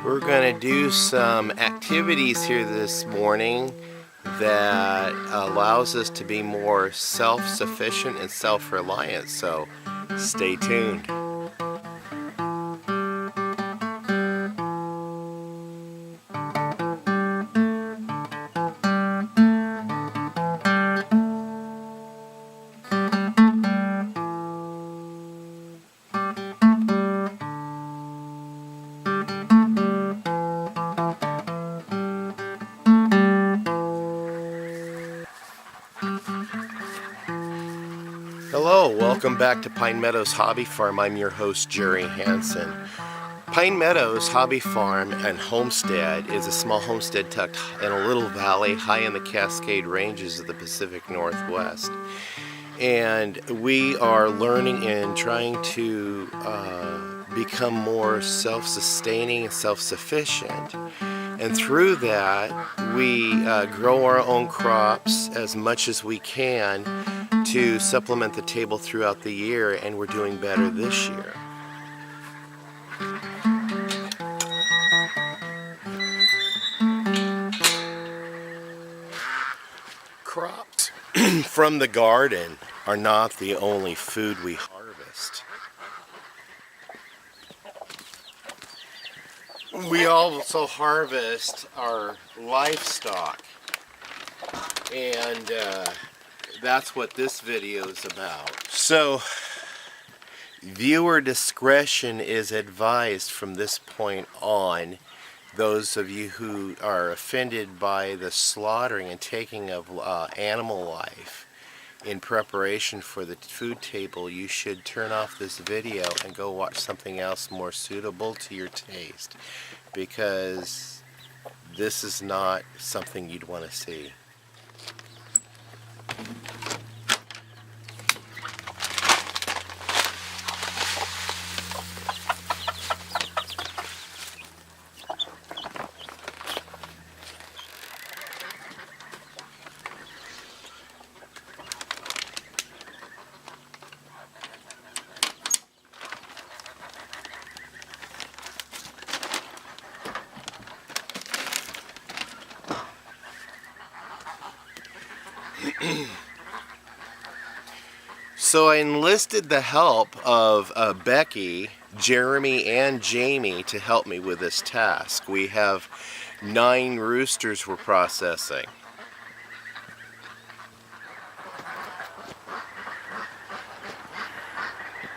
We're going to do some activities here this morning that allows us to be more self-sufficient and self-reliant, so stay tuned. Hello, welcome back to Pine Meadows Hobby Farm. I'm your host, Jerry Hansen. Pine Meadows Hobby Farm and Homestead is a small homestead tucked in a little valley high in the Cascade Ranges of the Pacific Northwest. And we are learning and trying to become more self-sustaining and self-sufficient. And through that, we grow our own crops as much as we can to supplement the table throughout the year, and we're doing better this year. Crops from the garden are not the only food we harvest. We also harvest our livestock, and that's what this video is about. So, viewer discretion is advised from this point on. Those of you who are offended by the slaughtering and taking of animal life in preparation for the food table, you should turn off this video and go watch something else more suitable to your taste, because this is not something you'd want to see. So I enlisted the help of Becky, Jeremy, and Jamie to help me with this task. We have 9 roosters we're processing.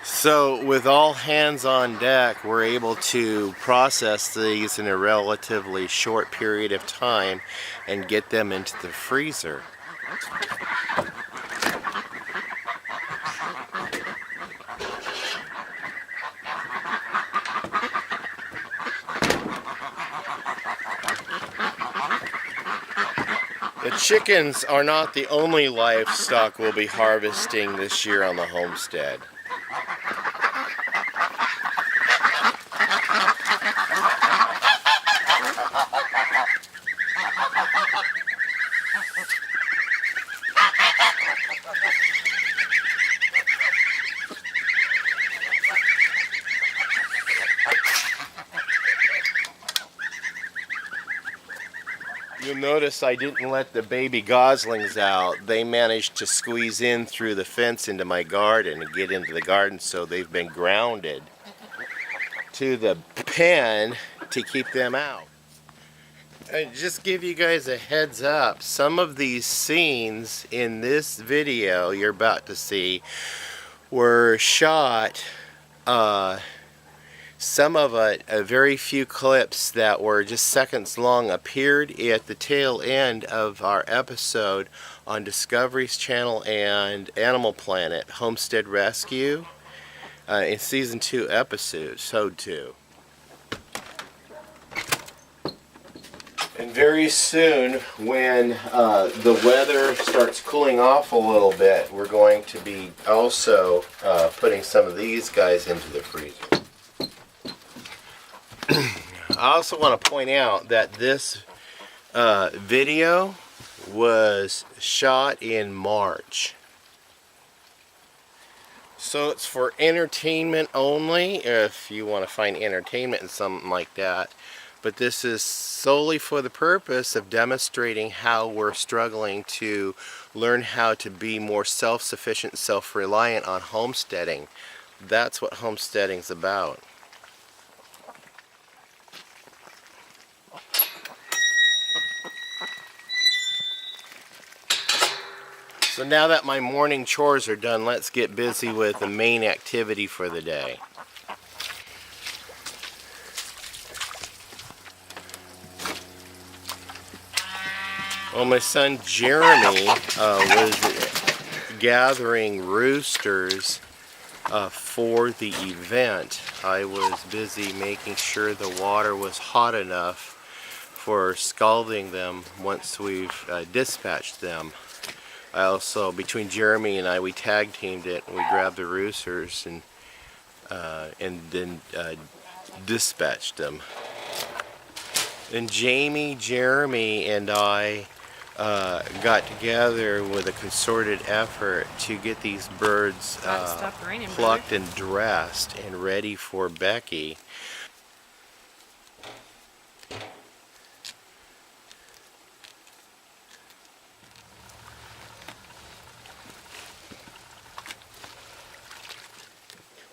So with all hands on deck, we're able to process these in a relatively short period of time and get them into the freezer. The chickens are not the only livestock we'll be harvesting this year on the homestead. You'll notice I didn't let the baby goslings out. They managed to squeeze in through the fence into my garden and get into the garden, so they've been grounded to the pen to keep them out. And just give you guys a heads up, some of these scenes in this video you're about to see were shot, some of it, a very few clips that were just seconds long, appeared at the tail end of our episode on Discovery's channel and Animal Planet, Homestead Rescue, in Season 2, Episode 2. And very soon, when the weather starts cooling off a little bit, we're going to be also putting some of these guys into the freezer. I also want to point out that this video was shot in March. So it's for entertainment only, if you want to find entertainment in something like that. But this is solely for the purpose of demonstrating how we're struggling to learn how to be more self-sufficient, self-reliant on homesteading. That's what homesteading's about. So now that my morning chores are done, let's get busy with the main activity for the day. Well, my son Jeremy was gathering roosters for the event. I was busy making sure the water was hot enough for scalding them once we've dispatched them. I also, between Jeremy and I, we tag teamed it, and we grabbed the roosters and then dispatched them. And Jamie, Jeremy, and I got together with a concerted effort to get these birds plucked and dressed and ready for Becky.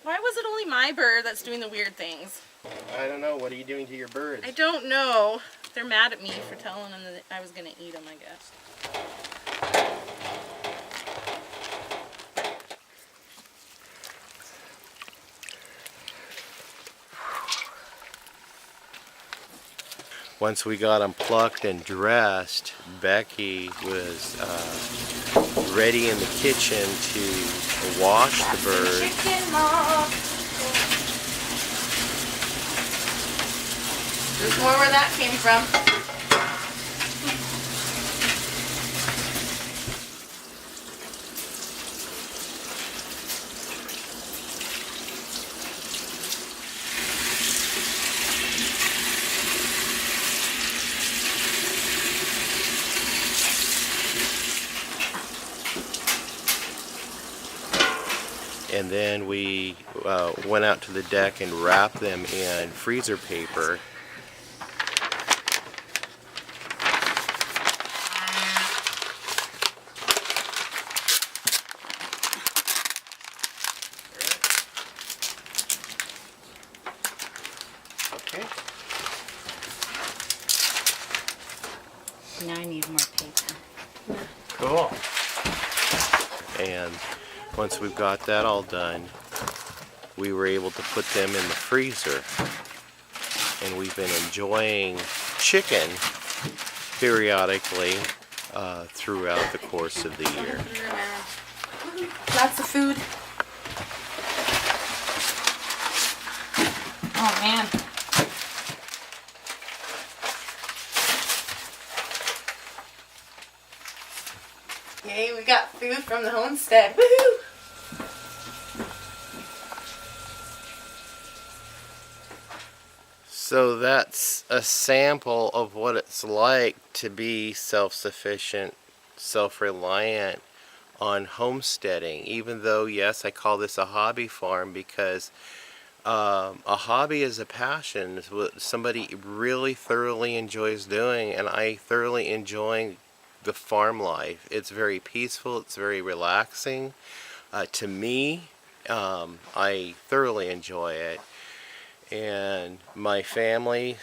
Why was it only my bird that's doing the weird things? I don't know. What are you doing to your birds? I don't know. They're mad at me for telling them that I was going to eat them, I guess. Once we got them plucked and dressed, Becky was ready in the kitchen to wash the birds. Chicken, Mom. There's more where that came from. And then we went out to the deck and wrapped them in freezer paper. Okay. Now I need more paper. Cool. And once we've got that all done, we were able to put them in the freezer. And we've been enjoying chicken periodically throughout the course of the year. Lots of food. Oh man. Yay, we got food from the homestead. Woohoo! So that's a sample of what it's like to be self-sufficient, self-reliant on homesteading. Even though, yes, I call this a hobby farm because a hobby is a passion. It's what somebody really thoroughly enjoys doing, and I thoroughly enjoy the farm life. It's very peaceful. It's very relaxing. To me, I thoroughly enjoy it. And my family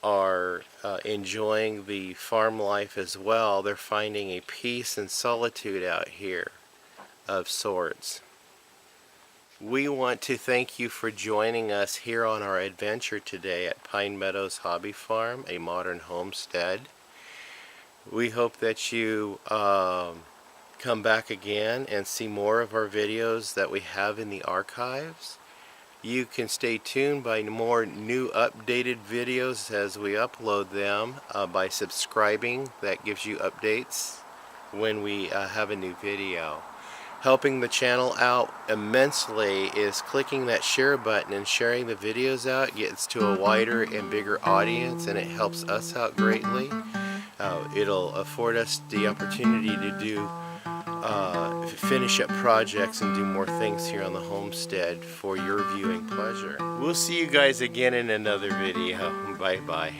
are enjoying the farm life as well. They're finding a peace and solitude out here of sorts. We want to thank you for joining us here on our adventure today at Pine Meadows Hobby Farm, a modern homestead. We hope that you come back again and see more of our videos that we have in the archives. You can stay tuned by more new updated videos as we upload them by subscribing. That gives you updates when we have a new video. Helping the channel out immensely is clicking that share button and sharing the videos out. It gets to a wider and bigger audience, and it helps us out greatly. It'll afford us the opportunity to do finish up projects and do more things here on the homestead for your viewing pleasure. We'll see you guys again in another video. Bye bye.